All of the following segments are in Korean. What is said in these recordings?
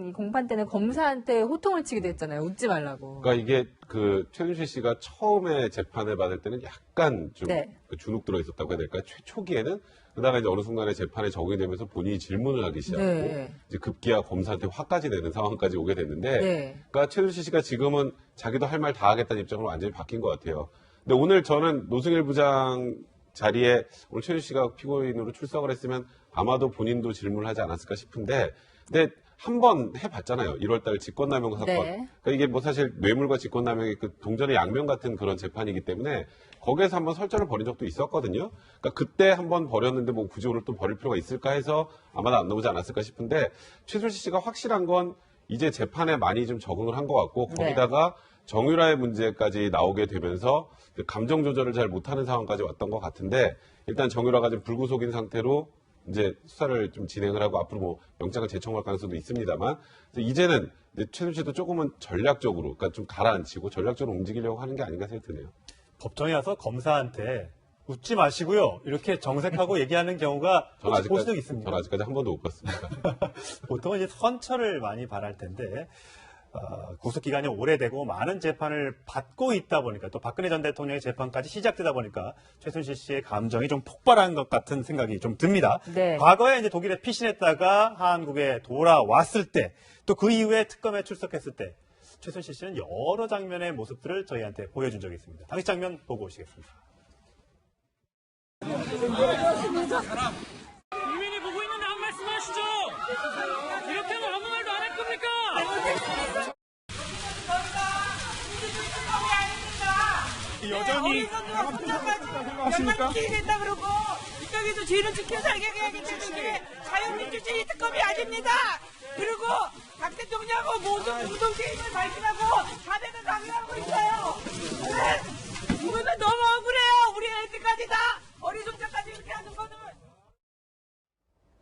이 공판 때는 검사한테 호통을 치기도 했잖아요. 웃지 말라고. 그러니까 이게 그 최순실 씨가 처음에 재판을 받을 때는 약간 좀 네. 그 주눅 들어 있었다고 해야 될까? 초기에는 그다음에 이제 어느 순간에 재판에 적응이 되면서 본인이 질문을 하기 시작하고 네. 이제 급기야 검사한테 화까지 내는 상황까지 오게 됐는데, 네. 그러니까 최순실 씨가 지금은 자기도 할 말 다 하겠다는 입장으로 완전히 바뀐 것 같아요. 근데 오늘 저는 노승일 부장 자리에 오늘 최순실 씨가 피고인으로 출석을 했으면 아마도 본인도 질문을 하지 않았을까 싶은데, 근데 한 번 해봤잖아요. 1월달 직권남용 사건. 네. 그러니까 이게 뭐 사실 뇌물과 직권남용의 그 동전의 양면 같은 그런 재판이기 때문에 거기에서 한번 설전을 벌인 적도 있었거든요. 그러니까 그때 한번 벌였는데 뭐 굳이 오늘 또 벌일 필요가 있을까 해서 아마도 안 나오지 않았을까 싶은데, 최순실 씨가 확실한 건 이제 재판에 많이 좀 적응을 한 것 같고, 거기다가 정유라의 문제까지 나오게 되면서 감정 조절을 잘 못하는 상황까지 왔던 것 같은데, 일단 정유라가 지금 불구속인 상태로 이제 수사를 좀 진행을 하고 앞으로 뭐 영장을 재청할 가능성도 있습니다만, 이제는 최순실 씨도 조금은 전략적으로, 그러니까 좀 가라앉히고 전략적으로 움직이려고 하는 게 아닌가 생각이 드네요. 법정에 와서 검사한테 웃지 마시고요, 이렇게 정색하고 얘기하는 경우가 볼 수도 있습니다. 저는 아직까지 한 번도 못 봤습니다. 보통은 이제 선처를 많이 바랄 텐데, 구속기간이 오래되고 많은 재판을 받고 있다 보니까, 또 박근혜 전 대통령의 재판까지 시작되다 보니까 최순실 씨의 감정이 좀 폭발한 것 같은 생각이 좀 듭니다. 네. 과거에 이제 독일에 피신했다가 한국에 돌아왔을 때, 또 그 이후에 특검에 출석했을 때 최순실 씨는 여러 장면의 모습들을 저희한테 보여준 적이 있습니다. 당시 장면 보고 오시겠습니다. 국민이 보고 있는데 한 말씀 하시죠. 이렇게 하면 아무 말도 안 할 겁니까? 여전히 생각하십니까? 된다 그러고 이쪽에서 죄를 지켜 살게 해야기 때문에 자유민주주의 특검이 아닙니다. 그리고 박 대통령하고 모든 부동재인을 발견하고 자대를 강요하고 있어요. 네? 이거는 너무 억울해요. 우리 애들까지 다 어리숙자까지 이렇게 하는 거는.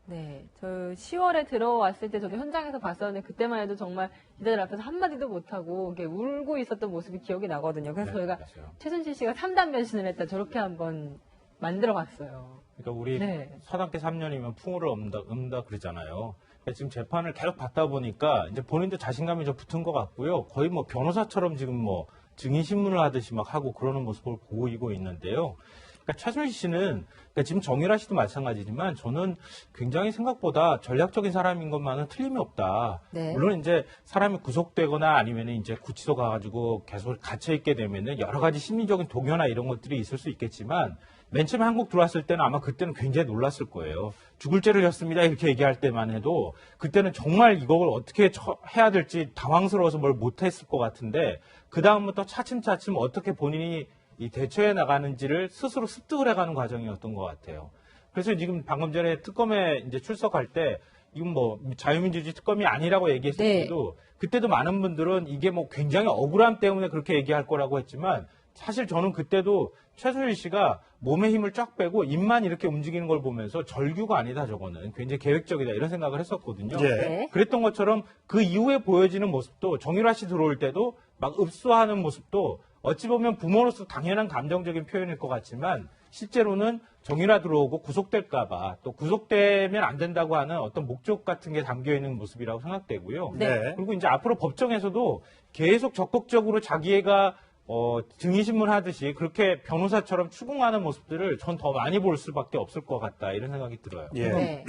네, 저 10월에 들어왔을 때 저도 현장에서 봤었는데 그때만 해도 정말 기자들 앞에서 한마디도 못하고 이렇게 울고 있었던 모습이 기억이 나거든요. 그래서 저희가 최순실 씨가 3단 변신을 했다, 저렇게 한번 만들어봤어요. 그러니까 우리 네. 서당계 3년이면 풍우를 읊다 그러잖아요. 그러니까 지금 재판을 계속 받다 보니까 이제 본인도 자신감이 좀 붙은 것 같고요. 거의 뭐 변호사처럼 지금 뭐 증인 신문을 하듯이 막 하고 그러는 모습을 보이고 있는데요. 그러니까 최순실 씨는, 그러니까 지금 정유라 씨도 마찬가지지만 저는 굉장히 생각보다 전략적인 사람인 것만은 틀림이 없다. 네. 물론 이제 사람이 구속되거나 아니면 이제 구치소 가가지고 계속 갇혀 있게 되면은 여러 가지 심리적인 동요나 이런 것들이 있을 수 있겠지만, 맨 처음에 한국 들어왔을 때는 아마 그때는 굉장히 놀랐을 거예요. 죽을 죄를 졌습니다 이렇게 얘기할 때만 해도 그때는 정말 이걸 어떻게 해야 될지 당황스러워서 뭘 못했을 것 같은데, 그 다음부터 차츰차츰 어떻게 본인이 이 대처해 나가는지를 스스로 습득을 해가는 과정이었던 것 같아요. 그래서 지금 방금 전에 특검에 이제 출석할 때 이건 뭐 자유민주주의 특검이 아니라고 얘기했을 때도, 그때도 많은 분들은 이게 뭐 굉장히 억울함 때문에 그렇게 얘기할 거라고 했지만, 사실 저는 그때도 최순실 씨가 몸에 힘을 쫙 빼고 입만 이렇게 움직이는 걸 보면서 절규가 아니다, 저거는 굉장히 계획적이다, 이런 생각을 했었거든요. 네. 그랬던 것처럼 그 이후에 보여지는 모습도, 정유라 씨 들어올 때도 막 읍수하는 모습도 어찌 보면 부모로서 당연한 감정적인 표현일 것 같지만, 실제로는 정유라 들어오고 구속될까봐, 또 구속되면 안 된다고 하는 어떤 목적 같은 게 담겨 있는 모습이라고 생각되고요. 네. 그리고 이제 앞으로 법정에서도 계속 적극적으로 자기가 증인신문 하듯이 그렇게 변호사처럼 추궁하는 모습들을 전 더 많이 볼 수밖에 없을 것 같다, 이런 생각이 들어요. 예. 네.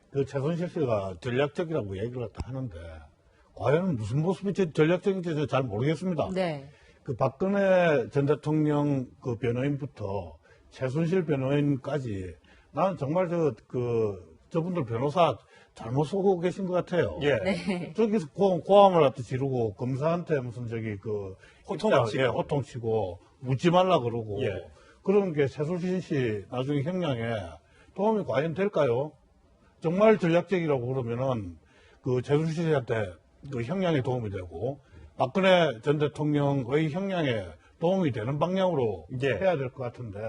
그 최순실 씨가 전략적이라고 얘기를 하는데, 과연 무슨 모습이 전략적인지 잘 모르겠습니다. 네. 그 박근혜 전 대통령 그 변호인부터 최순실 변호인까지 나는 정말 저분들 변호사 잘못 쏘고 계신 것 같아요. 예. 저기서 고함을 갖다 지르고 검사한테 무슨 호통치고 묻지 말라 그러고 그런 게 최순실 씨 나중에 형량에 도움이 과연 될까요? 정말 전략적이라고 그러면은 그 최순실 씨한테 그 형량에 도움이 되고 박근혜 전 대통령의 형량에 도움이 되는 방향으로 해야 될 것 같은데,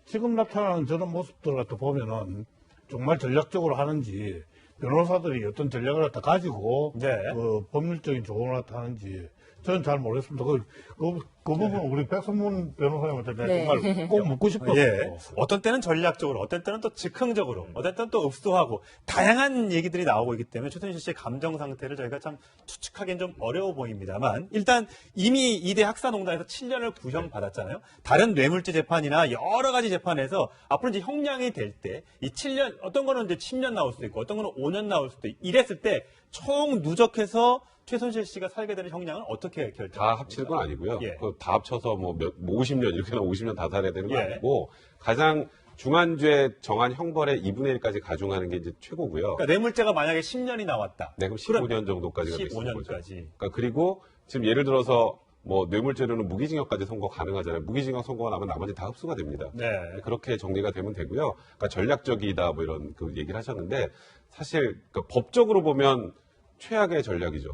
지금 나타나는 저런 모습들 갖다 보면은 정말 전략적으로 하는지, 변호사들이 어떤 전략을 갖다 가지고 그 법률적인 조언을 갖다 하는지 저는 잘 모르겠습니다. 그 부분 우리 백선문 변호사님한테 내가 네. 정말 꼭 묻고 싶었어요. 예. 어떤 때는 전략적으로, 어떤 때는 또 즉흥적으로, 어떤 때는 또 읍소하고, 다양한 얘기들이 나오고 있기 때문에 최순실 씨의 감정 상태를 저희가 참 추측하기는 좀 어려워 보입니다만, 일단 이미 이대 학사농단에서 7년을 구형받았잖아요. 다른 뇌물죄 재판이나 여러 가지 재판에서 앞으로 이제 형량이 될 때, 이 7년, 어떤 거는 이제 10년 나올 수도 있고, 어떤 거는 5년 나올 수도 있고, 이랬을 때 총 누적해서 최순실 씨가 살게 되는 형량은 어떻게 결정? 다 합치는 건 아니고요. 예. 그다 합쳐서 뭐 50년 이렇게 하면 50년 다 살아야 되는 건 예. 아니고 가장 중한죄 정한 형벌의 2분의 1까지 가중하는 게 이제 최고고요. 그러니까 뇌물죄가 만약에 10년이 나왔다. 네, 그럼 15년 정도까지가 될 수 있는 거죠. 15년까지. 그러니까 그리고 지금 예를 들어서 뭐 뇌물죄로는 무기징역까지 선고 가능하잖아요. 무기징역 선고가 나면 나머지 다 흡수가 됩니다. 네. 그렇게 정리가 되면 되고요. 그러니까 전략적이다 뭐 이런 그 얘기를 하셨는데 사실 그러니까 법적으로 보면 최악의 전략이죠.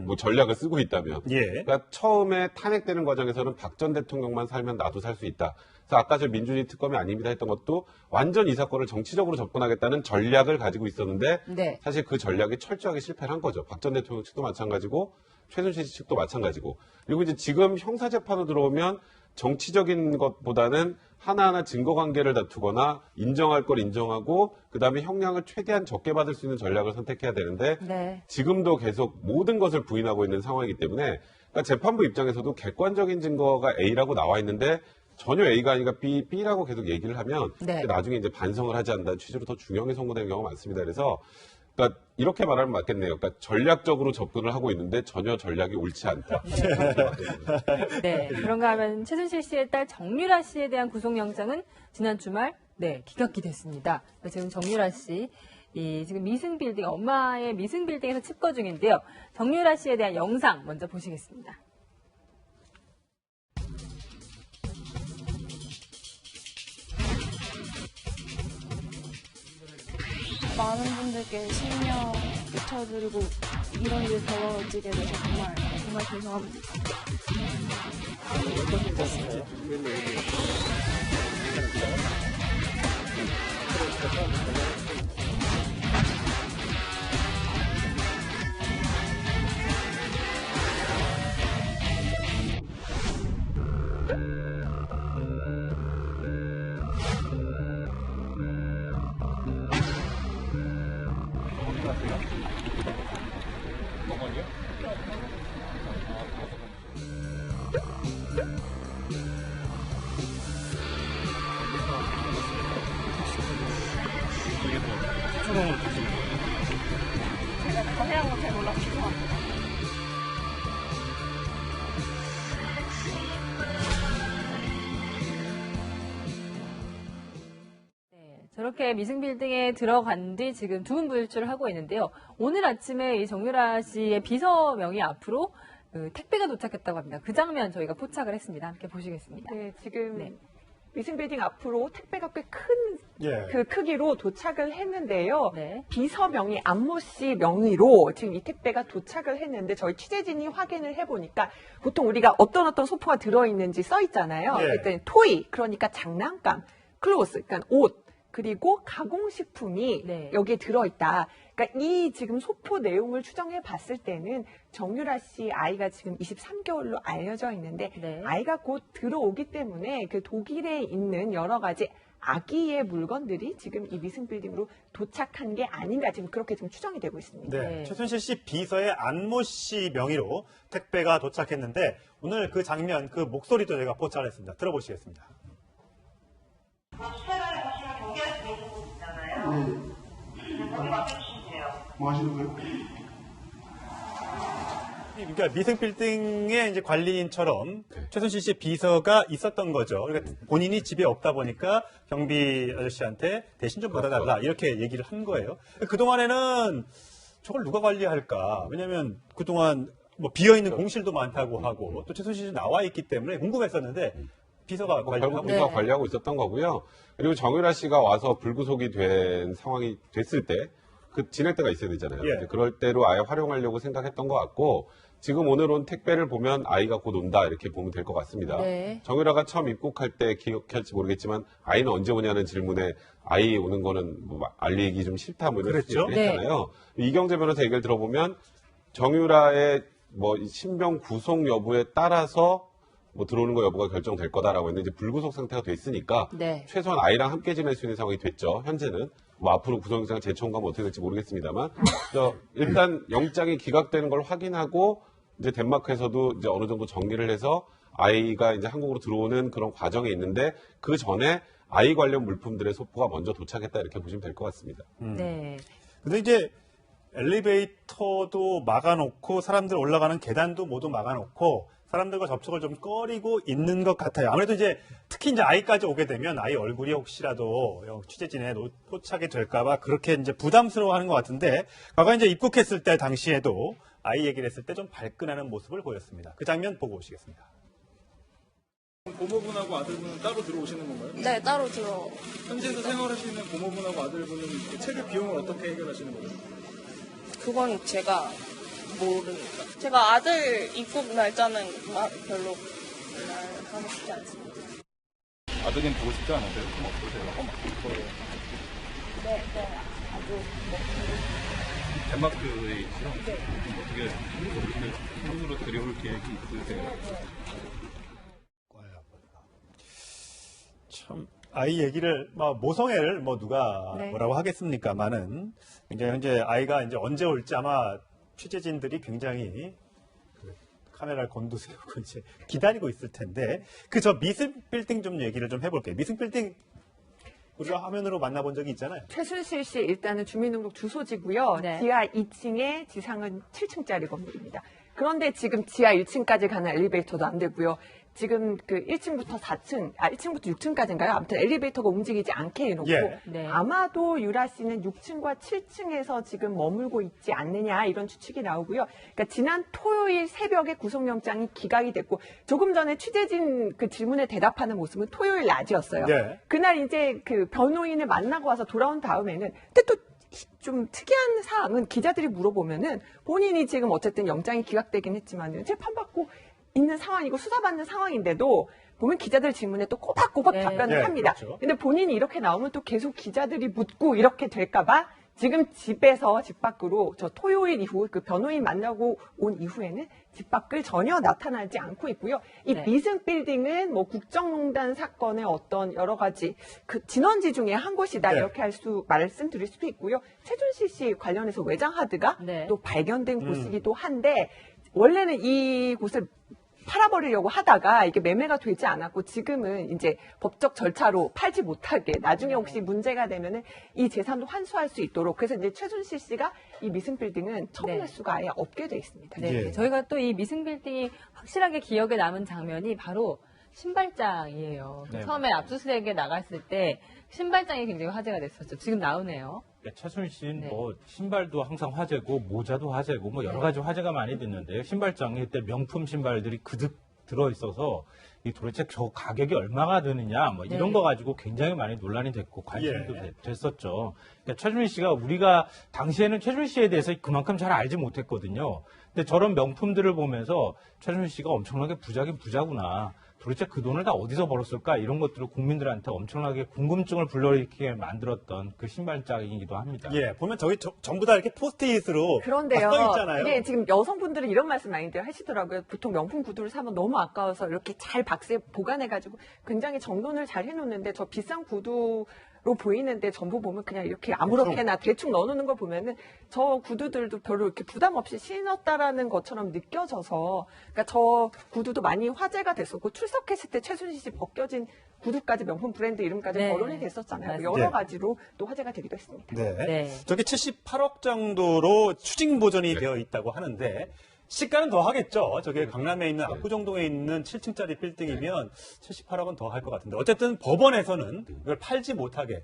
뭐 전략을 쓰고 있다면. 예. 그러니까 처음에 탄핵되는 과정에서는 박 전 대통령만 살면 나도 살 수 있다. 그래서 아까 저 민주주의 특검이 아닙니다 했던 것도 완전 이 사건을 정치적으로 접근하겠다는 전략을 가지고 있었는데 네. 사실 그 전략이 철저하게 실패를 한 거죠. 박 전 대통령 측도 마찬가지고 최순실 씨 측도 마찬가지고. 그리고 이제 지금 형사재판으로 들어오면 정치적인 것보다는 하나하나 증거관계를 다투거나 인정할 걸 인정하고 그다음에 형량을 최대한 적게 받을 수 있는 전략을 선택해야 되는데 네. 지금도 계속 모든 것을 부인하고 있는 상황이기 때문에 그러니까 재판부 입장에서도 객관적인 증거가 A라고 나와 있는데 전혀 A가 아니라 B라고 계속 얘기를 하면 네. 나중에 이제 반성을 하지 않는다는 취지로 더 중형이 선고되는 경우가 많습니다. 그래서 그러니까 이렇게 말하면 맞겠네요. 그러니까 전략적으로 접근을 하고 있는데 전혀 전략이 옳지 않다. 네. 그런가 하면 최순실 씨의 딸 정유라 씨에 대한 구속영장은 지난 주말 기각이 됐습니다. 지금 정유라 씨 지금 미승빌딩 엄마의 미승빌딩에서 칩거 중인데요. 정유라 씨에 대한 영상 먼저 보시겠습니다. 많은 분들께 실명 붙여드리고 이런 일 벌어지게 돼서 정말 죄송합니다. 저렇게 미승빌딩에 들어간 뒤 지금 두 분 불출을 하고 있는데요. 오늘 아침에 이 정유라 씨의 비서명의 앞으로 택배가 도착했다고 합니다. 그 장면 저희가 포착을 했습니다. 함께 보시겠습니다. 네, 지금 네. 미승빌딩 앞으로 택배가 꽤 큰 예. 그 크기로 도착을 했는데요. 네. 비서명의 안모 씨 명의로 지금 이 택배가 도착을 했는데 저희 취재진이 확인을 해보니까 보통 우리가 어떤 소포가 들어있는지 써 있잖아요. 예. 일단 토이, 그러니까 장난감, 클로스, 그러니까 옷, 그리고 가공식품이 네. 여기에 들어있다. 그러니까 이 지금 소포 내용을 추정해 봤을 때는 정유라 씨 아이가 지금 23개월로 알려져 있는데 네. 아이가 곧 들어오기 때문에 그 독일에 있는 여러 가지 아기의 물건들이 지금 이 미승빌딩으로 도착한 게 아닌가 지금 그렇게 지금 추정이 되고 있습니다. 네. 네. 최순실 씨 비서의 안모 씨 명의로 택배가 도착했는데 오늘 그 장면, 그 목소리도 저희가 포착을 했습니다. 들어보시겠습니다. 뭐 하시는 거예요? 그러니까 미승빌딩의 이제 관리인처럼 최순실 씨 비서가 있었던 거죠. 그러니까 본인이 집에 없다 보니까 경비 아저씨한테 대신 좀 받아달라 이렇게 얘기를 한 거예요. 그동안에는 저걸 누가 관리할까? 왜냐하면 그동안 뭐 비어있는 공실도 많다고 하고 또 최순실 씨 나와 있기 때문에 궁금했었는데 비서가 결국 관리하고 비서가 네. 관리하고 있었던 거고요. 그리고 정유라 씨가 와서 불구속이 된 상황이 됐을 때 그 지낼 때가 있어야 되잖아요. 예. 이제 그럴 때로 아예 활용하려고 생각했던 것 같고 지금 오늘 온 택배를 보면 아이가 곧 온다 이렇게 보면 될 것 같습니다. 네. 정유라가 처음 입국할 때 기억할지 모르겠지만 아이는 언제 오냐는 질문에 아이 오는 거는 뭐 알리기 좀 싫다 뭐 이런 그랬죠? 얘기를 했잖아요. 이경재 변호사 얘기를 들어보면 정유라의 뭐 신병 구속 여부에 따라서 뭐 들어오는 거 여부가 결정될 거다라고 했는데 이제 불구속 상태가 돼 있으니까 네. 최소한 아이랑 함께 지낼 수 있는 상황이 됐죠. 현재는 뭐 앞으로 구속영장 재청구하면 어떻게 될지 모르겠습니다만 일단 영장이 기각되는 걸 확인하고 이제 덴마크에서도 이제 어느 정도 정리를 해서 아이가 이제 한국으로 들어오는 그런 과정에 있는데 그 전에 아이 관련 물품들의 소포가 먼저 도착했다 이렇게 보시면 될 것 같습니다. 네. 근데 이제 엘리베이터도 막아놓고 사람들 올라가는 계단도 모두 막아놓고 사람들과 접촉을 좀 꺼리고 있는 것 같아요. 아무래도 이제 특히 이제 아이까지 오게 되면 아이 얼굴이 혹시라도 취재진에 포착이 될까봐 그렇게 이제 부담스러워하는 것 같은데 과거 이제 입국했을 때 당시에도 아이 얘기를 했을 때 좀 발끈하는 모습을 보였습니다. 그 장면 보고 오시겠습니다. 고모분하고 아들분은 따로 들어오시는 건가요? 네, 따로 들어. 현지에서 생활하시는 고모분하고 아들분은 그 체류 비용을 어떻게 해결하시는 거예요? 그건 제가 모르니까. 제가 아들 입국 날짜는 별로 하고 싶지 않습니다. 아드님 보고 싶지 않으세요? 좀 어떠세요? 네, 아주 덴마크에 있어요? 어떻게 한국으로 들여올 계획이 있으세요? 참 아이 얘기를 모성애를 누가 네. 뭐라고 하겠습니까만은 굉장히 현재 아이가 이제 언제 올지 아마 취재진들이 굉장히 카메라를 곤두세우고 이제 기다리고 있을 텐데 저 미승 빌딩 좀 얘기를 좀 해볼게요. 미승 빌딩 우리가 화면으로 만나본 적이 있잖아요. 최순실 씨 일단은 주민등록 주소지고요. 네. 지하 2층에 지상은 7층짜리 건물입니다. 그런데 지금 지하 1층까지 가는 엘리베이터도 안 되고요. 지금 그 1층부터 1층부터 6층까지인가요? 아무튼 엘리베이터가 움직이지 않게 해놓고 예. 네. 아마도 유라 씨는 6층과 7층에서 지금 머물고 있지 않느냐 이런 추측이 나오고요. 그러니까 지난 토요일 새벽에 구속영장이 기각이 됐고 조금 전에 취재진 그 질문에 대답하는 모습은 토요일 낮이었어요. 네. 그날 이제 그 변호인을 만나고 와서 돌아온 다음에는 근데 또 좀 특이한 사항은 기자들이 물어보면은 본인이 지금 어쨌든 영장이 기각되긴 했지만 재판받고 있는 상황이고 수사받는 상황인데도 보면 기자들 질문에 또 꼬박꼬박 네. 답변을 네, 합니다. 그렇죠. 근데 본인이 이렇게 나오면 또 계속 기자들이 묻고 이렇게 될까봐 지금 집 밖으로 저 토요일 이후 그 변호인 만나고 온 이후에는 집 밖을 전혀 나타나지 않고 있고요. 이 네. 미승 빌딩은 뭐 국정농단 사건의 어떤 여러 가지 그 진원지 중에 한 곳이다 네. 이렇게 말씀드릴 수도 있고요. 최준실 씨 관련해서 외장 하드가 네. 또 발견된 곳이기도 한데 원래는 이 곳을 팔아버리려고 하다가 이게 매매가 되지 않았고 지금은 이제 법적 절차로 팔지 못하게 나중에 혹시 문제가 되면은 이 재산도 환수할 수 있도록 그래서 이제 최순실 씨가 이 미승 빌딩은 처분할 네. 수가 아예 없게 돼 있습니다. 네. 예. 저희가 또 이 미승 빌딩이 확실하게 기억에 남은 장면이 바로 신발장이에요. 네, 처음에 압수수색에 나갔을 때 신발장이 굉장히 화제가 됐었죠. 지금 나오네요. 최순실 네. 뭐 신발도 항상 화제고 모자도 화제고 뭐 여러 가지 화제가 많이 됐는데요. 신발장에 그때 명품 신발들이 그득 들어 있어서 이 도대체 저 가격이 얼마가 되느냐 뭐 이런 네. 거 가지고 굉장히 많이 논란이 됐고 관심도 예. 됐었죠. 그러니까 최준실 씨가 우리가 당시에는 최준실 씨에 대해서 그만큼 잘 알지 못했거든요. 근데 저런 명품들을 보면서 최준실 씨가 엄청나게 부자긴 부자구나. 도대체 그 돈을 다 어디서 벌었을까? 이런 것들을 국민들한테 엄청나게 궁금증을 불러일으키게 만들었던 그 신발장이기도 합니다. 예, 보면 저기 전부 다 이렇게 포스트잇으로 그런데요. 써 있잖아요. 이게 지금 여성분들은 이런 말씀 많이들 하시더라고요. 보통 명품 구두를 사면 너무 아까워서 이렇게 잘 박스에 보관해가지고 굉장히 정돈을 잘 해놓는데 저 비싼 구두로 보이는데 전부 보면 그냥 이렇게 아무렇게나 대충 넣어놓는 걸 보면은 저 구두들도 별로 이렇게 부담 없이 신었다라는 것처럼 느껴져서 그러니까 저 구두도 많이 화제가 됐었고 출석했을 때 최순실 씨 벗겨진 구두까지 명품 브랜드 이름까지 네. 거론이 됐었잖아요. 맞습니다. 여러 네. 가지로 또 화제가 되기도 했습니다. 네. 네. 저게 78억 정도로 추징 보전이 되어 있다고 하는데 시가는 더 하겠죠. 저게 강남에 있는 압구정동에 있는 7층짜리 빌딩이면 78억은 더 할 것 같은데 어쨌든 법원에서는 이걸 팔지 못하게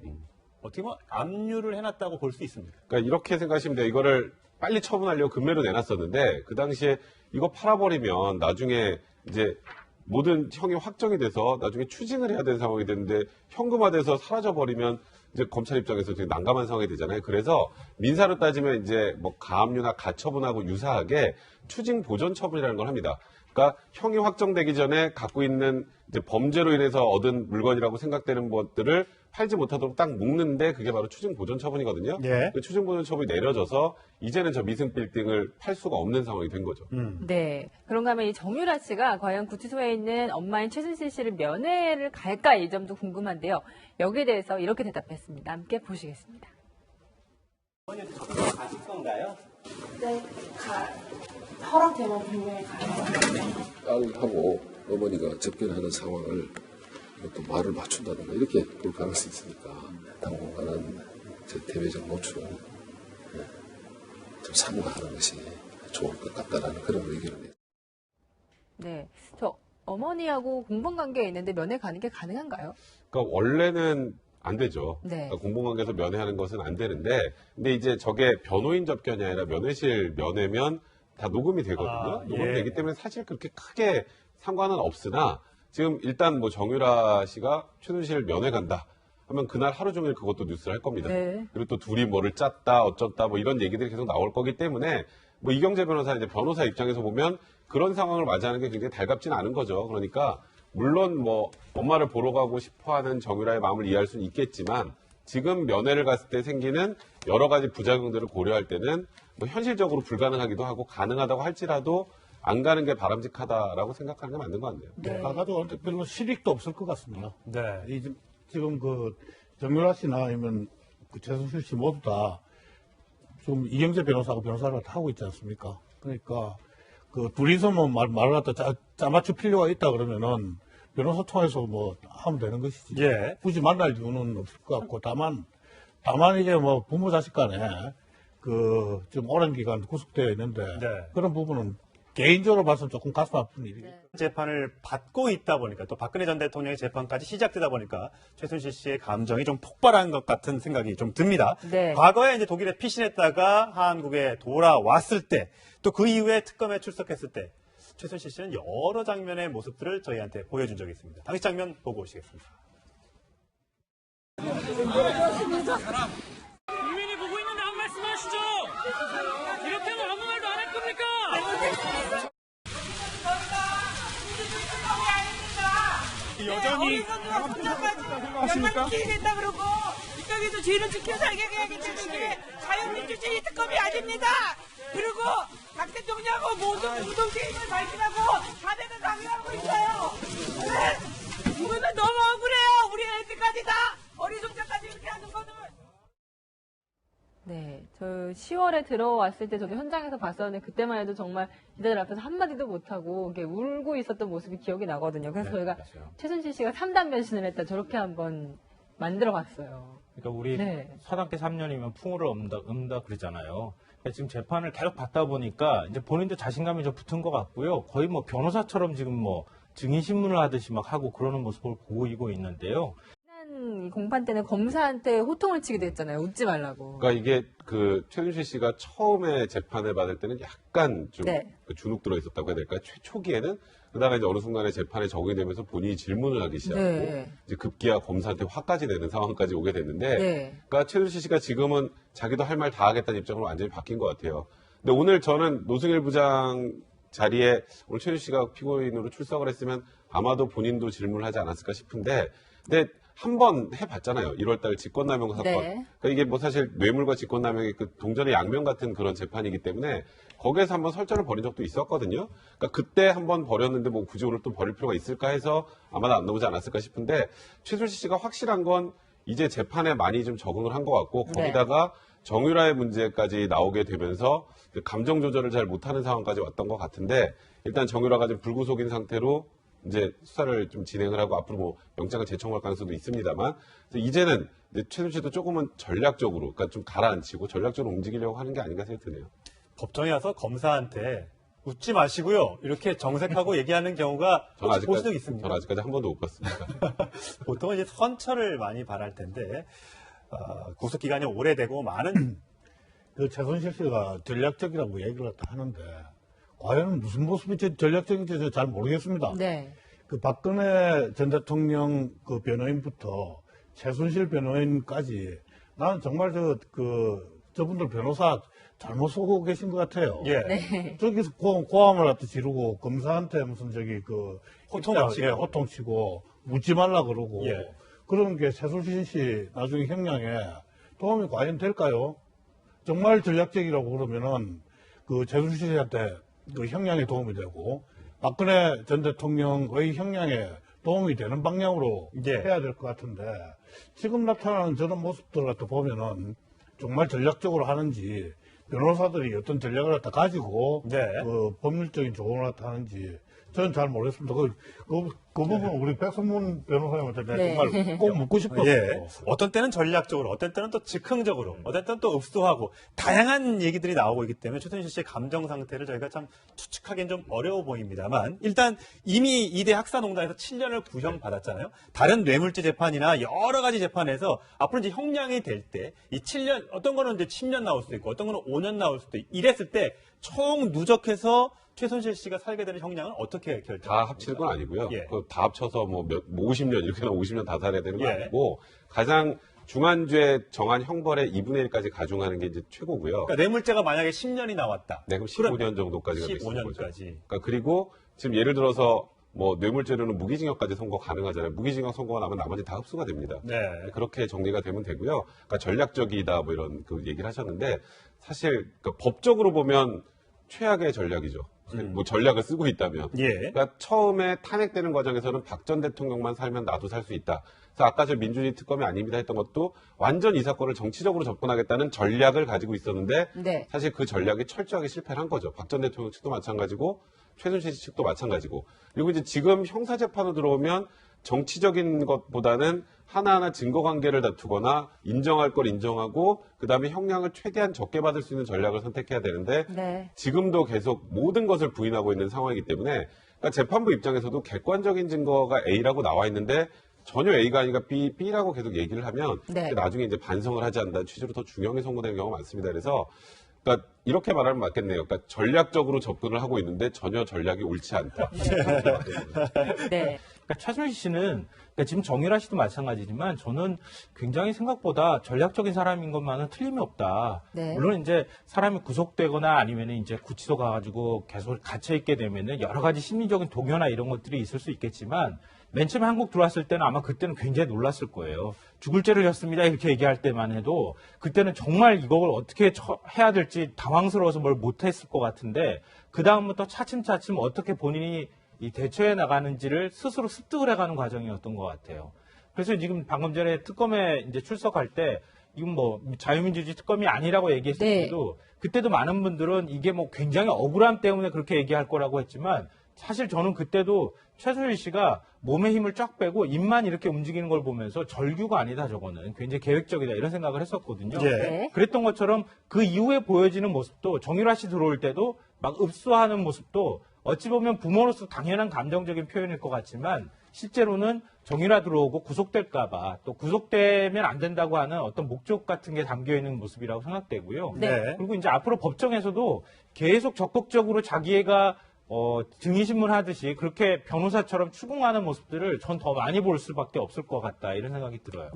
어떻게 보면 압류를 해놨다고 볼 수 있습니다. 그러니까 이렇게 생각하시면 돼요. 이거를 빨리 처분하려고 금매로 내놨었는데 그 당시에 이거 팔아버리면 나중에 이제 모든 형이 확정이 돼서 나중에 추징을 해야 되는 상황이 되는데 현금화돼서 사라져버리면 이제 검찰 입장에서 되게 난감한 상황이 되잖아요. 그래서 민사로 따지면 이제 뭐 가압류나 가처분하고 유사하게 추징 보전 처분이라는 걸 합니다. 그러니까 형이 확정되기 전에 갖고 있는 이제 범죄로 인해서 얻은 물건이라고 생각되는 것들을 팔지 못하도록 딱 묶는데 그게 바로 추징 보전 처분이거든요. 예. 그 추징 보전 처분이 내려져서 이제는 저 미승 빌딩을 팔 수가 없는 상황이 된 거죠. 네. 그런가 하면 이 정유라 씨가 과연 구치소에 있는 엄마인 최순실 씨를 면회를 갈까 이 점도 궁금한데요. 여기에 대해서 이렇게 대답했습니다. 함께 보시겠습니다. 어머니한테 접견을 가실 건가요? 네, 허락되면 분명히 가요. 딸하고 어머니가 접견하는 상황을 또 말을 맞춘다든가 이렇게 볼 가능성이 있으니까 당분간은 제 대외적 노출을 좀 삼가하는 것이 좋을 것 같다라는 그런 의견을 내요. 네. 저 어머니하고 공범관계에 있는데 면회 가는 게 가능한가요? 그러니까 원래는 안 되죠. 네. 그러니까 공공관계에서 면회하는 것은 안 되는데, 근데 이제 저게 변호인 접견이 아니라 면회실 면회면 다 녹음이 되거든요. 녹음이 예. 되기 때문에 사실 그렇게 크게 상관은 없으나 지금 일단 뭐 정유라 씨가 최순실 면회 간다 하면 그날 하루 종일 그것도 뉴스를 할 겁니다. 네. 그리고 또 둘이 뭐를 짰다 어쩌다 뭐 이런 얘기들이 계속 나올 거기 때문에 뭐 이경재 변호사 이제 변호사 입장에서 보면 그런 상황을 맞이하는 게 굉장히 달갑진 않은 거죠. 그러니까 물론 뭐 엄마를 보러 가고 싶어하는 정유라의 마음을 이해할 수는 있겠지만 지금 면회를 갔을 때 생기는 여러 가지 부작용들을 고려할 때는 뭐 현실적으로 불가능하기도 하고 가능하다고 할지라도 안 가는 게 바람직하다라고 생각하는 게 맞는 것 같네요. 네. 가가지고 별로 실익도 없을 것 같습니다. 네. 지금 그 정유라 씨나 아니면 그 최순실 씨 모두 다 지금 이경재 변호사하고 변호사를 다 하고 있지 않습니까? 그러니까 그 둘이서 뭐 말을 갖다 짜맞출 필요가 있다 그러면은 변호사 통해서 뭐 하면 되는 것이지. 예. 굳이 만날 이유는 없을 것 같고 다만 이게 뭐 부모 자식 간에 그 좀 오랜 기간 구속되어 있는데 네. 그런 부분은 개인적으로 봐서는 조금 가슴 아픈 일이에요. 재판을 받고 있다 보니까 또 박근혜 전 대통령의 재판까지 시작되다 보니까 최순실 씨의 감정이 좀 폭발한 것 같은 생각이 좀 듭니다. 네. 과거에 이제 독일에 피신했다가 한국에 돌아왔을 때 또 그 이후에 특검에 출석했을 때 최순실 씨는 여러 장면의 모습들을 저희한테 보여준 적이 있습니다. 당시 장면 보고 오시겠습니다. 국민이 보고 있는데 한 말씀 하시죠. 이렇게 하면 아무 말도 안 할 겁니까? 여전히 생각하십니까? 된다 그러고 이쪽에서 죄를 지켜 살게 해야기 때문에 자유민주주의 특검이 아닙니다. 그리고 박 대통령하고 모든 우동주의를 발표하고 자대를 강요하고 있어요. 네? 이거는 너무 억울해요. 우리 애들까지 다 어리숙자까지 이렇게 하는 거는. 네, 저 10월에 들어왔을 때 저도 현장에서 봤었는데 그때만 해도 정말 기자들 앞에서 한마디도 못하고 이렇게 울고 있었던 모습이 기억이 나거든요. 그래서 저희가 최순실 씨가 3단 변신을 했다 저렇게 한번 만들어봤어요. 그러니까 우리 네. 서당계 3년이면 풍우를 읊다 그러잖아요. 그러니까 지금 재판을 계속 받다 보니까 이제 본인도 자신감이 좀 붙은 것 같고요. 거의 뭐 변호사처럼 지금 뭐 증인 신문을 하듯이 막 하고 그러는 모습을 보이고 있는데요. 이 공판 때는 검사한테 호통을 치기도 했잖아요. 웃지 말라고. 그러니까 이게 그 최순실 씨가 처음에 재판을 받을 때는 약간 좀 네. 그 주눅 들어 있었다고 해야 될까? 초기에는 그러다가 이제 어느 순간에 재판에 적응이 되면서 본인이 질문을 하기 시작하고 네. 이제 급기야 검사한테 화까지 내는 상황까지 오게 됐는데, 네. 그러니까 최순실 씨가 지금은 자기도 할 말 다 하겠다는 입장으로 완전히 바뀐 것 같아요. 근데 오늘 저는 노승일 부장 자리에 오늘 최순실 씨가 피고인으로 출석을 했으면 아마도 본인도 질문을 하지 않았을까 싶은데, 근데 한 번 해봤잖아요. 1월달 직권남용 사건. 네. 그러니까 이게 뭐 사실 뇌물과 직권남용의 그 동전의 양면 같은 그런 재판이기 때문에 거기에서 한번 설전을 벌인 적도 있었거든요. 그러니까 그때 한번 벌였는데 뭐 굳이 오늘 또 벌일 필요가 있을까 해서 아마도 안 나오지 않았을까 싶은데 최순실 씨가 확실한 건 이제 재판에 많이 좀 적응을 한 것 같고 거기다가 정유라의 문제까지 나오게 되면서 감정 조절을 잘 못하는 상황까지 왔던 것 같은데 일단 정유라가 지금 불구속인 상태로 이제 수사를 좀 진행을 하고 앞으로 뭐 영장을 재청할 가능성도 있습니다만 이제는 최순실 씨도 조금은 전략적으로 그러니까 좀 가라앉히고 전략적으로 움직이려고 하는 게 아닌가 생각이 드네요. 법정에 와서 검사한테 웃지 마시고요. 이렇게 정색하고 얘기하는 경우가 볼 수도 있습니다. 저는 아직까지 한 번도 못 봤습니다. 보통은 이제 선처를 많이 바랄 텐데 구속 기간이 오래되고 많은 그 최순실 씨가 전략적이라고 얘기를 다 하는데 과연 무슨 모습이 전략적인지 잘 모르겠습니다. 네. 그 박근혜 전 대통령 그 변호인부터 최순실 변호인까지 나는 정말 저분들 변호사 잘못 쓰고 계신 것 같아요. 예. 네. 저기서 고함을 갖다 지르고 검사한테 무슨 호통치고. 호통치고 묻지 말라 그러고 예. 그런 게 최순실 씨 나중에 형량에 도움이 과연 될까요? 정말 전략적이라고 그러면은 그 최순실 씨한테 그 형량에 도움이 되고 박근혜 전 대통령의 형량에 도움이 되는 방향으로 해야 될 것 같은데 지금 나타나는 저런 모습들 같아 보면은 정말 전략적으로 하는지 변호사들이 어떤 전략을 갖다 가지고 그 법률적인 조언을 갖다 하는지 저는 잘 모르겠습니다. 그 부분 우리 백선문 변호사님한테 내가 정말 꼭 묻고 싶었어요. 예. 어떤 때는 전략적으로, 어떤 때는 또 즉흥적으로, 어떤 때는 또 읍소하고 다양한 얘기들이 나오고 있기 때문에 최순실 씨의 감정 상태를 저희가 참 추측하기는 좀 어려워 보입니다만 일단 이미 2대 학사농단에서 7년을 구형받았잖아요. 다른 뇌물죄 재판이나 여러 가지 재판에서 앞으로 이제 형량이 될 때 이 7년, 어떤 거는 이제 10년 나올 수도 있고 어떤 거는 5년 나올 수도 있고 이랬을 때 총 누적해서 최순실 씨가 살게 되는 형량은 어떻게 결정? 다 합치는 건 아니고요. 예. 그다 합쳐서 뭐 50년 이렇게 50년 다 살아야 되는 건 아니고 가장 중한죄 정한 형벌의 2분의 1까지 가중하는 게 이제 최고고요. 그러니까 뇌물죄가 만약에 10년이 나왔다. 네, 그럼 15년 정도까지가 되는 거죠. 15년까지. 그러니까 그리고 지금 예를 들어서 뭐 뇌물죄로는 무기징역까지 선고 가능하잖아요. 무기징역 선고가 나면 나머지 다 흡수가 됩니다. 네. 그렇게 정리가 되면 되고요. 그러니까 전략적이다 뭐 이런 그 얘기를 하셨는데 사실 그러니까 법적으로 보면 최악의 전략이죠. 뭐 전략을 쓰고 있다면. 그러니까 처음에 탄핵되는 과정에서는 박 전 대통령만 살면 나도 살 수 있다. 그래서 아까 저 민주주의 특검이 아닙니다 했던 것도 완전 이 사건을 정치적으로 접근하겠다는 전략을 가지고 있었는데 네. 사실 그 전략이 철저하게 실패를 한 거죠. 박 전 대통령 측도 마찬가지고 최순실 씨 측도 마찬가지고. 그리고 이제 지금 형사재판으로 들어오면 정치적인 것보다는 하나하나 증거관계를 다투거나 인정할 걸 인정하고 그다음에 형량을 최대한 적게 받을 수 있는 전략을 선택해야 되는데 네. 지금도 계속 모든 것을 부인하고 있는 상황이기 때문에 그러니까 재판부 입장에서도 객관적인 증거가 A라고 나와 있는데 전혀 A가 아니라 B라고 계속 얘기를 하면 나중에 이제 반성을 하지 않는다는 취지로 더 중형이 선고되는 경우가 많습니다. 그래서 그러니까 이렇게 말하면 맞겠네요. 그러니까 전략적으로 접근을 하고 있는데 전혀 전략이 옳지 않다. 네. 그러니까 최순실 씨는 그러니까 지금 정유라 씨도 마찬가지지만 저는 굉장히 생각보다 전략적인 사람인 것만은 틀림이 없다. 네. 물론 이제 사람이 구속되거나 아니면 이제 구치소 가가지고 계속 갇혀 있게 되면은 여러 가지 심리적인 동요나 이런 것들이 있을 수 있겠지만 맨 처음에 한국 들어왔을 때는 아마 그때는 굉장히 놀랐을 거예요. 죽을 죄를 졌습니다 이렇게 얘기할 때만 해도 그때는 정말 이걸 어떻게 해야 될지 당황스러워서 뭘 못했을 것 같은데 그 다음부터 차츰차츰 어떻게 본인이 이 대처해 나가는지를 스스로 습득을 해가는 과정이었던 것 같아요. 그래서 지금 방금 전에 특검에 이제 출석할 때 이건 뭐 자유민주주의 특검이 아니라고 얘기했을 때도 그때도 많은 분들은 이게 뭐 굉장히 억울함 때문에 그렇게 얘기할 거라고 했지만 사실 저는 그때도 최순실 씨가 몸에 힘을 쫙 빼고 입만 이렇게 움직이는 걸 보면서 절규가 아니다 저거는 굉장히 계획적이다 이런 생각을 했었거든요. 그랬던 것처럼 그 이후에 보여지는 모습도 정유라 씨 들어올 때도 막 읍소하는 모습도 어찌 보면 부모로서 당연한 감정적인 표현일 것 같지만 실제로는 정유라 들어오고 구속될까봐 또 구속되면 안 된다고 하는 어떤 목적 같은 게 담겨 있는 모습이라고 생각되고요. 그리고 이제 앞으로 법정에서도 계속 적극적으로 자기가 증인신문 하듯이 그렇게 변호사처럼 추궁하는 모습들을 전 더 많이 볼 수밖에 없을 것 같다 이런 생각이 들어요.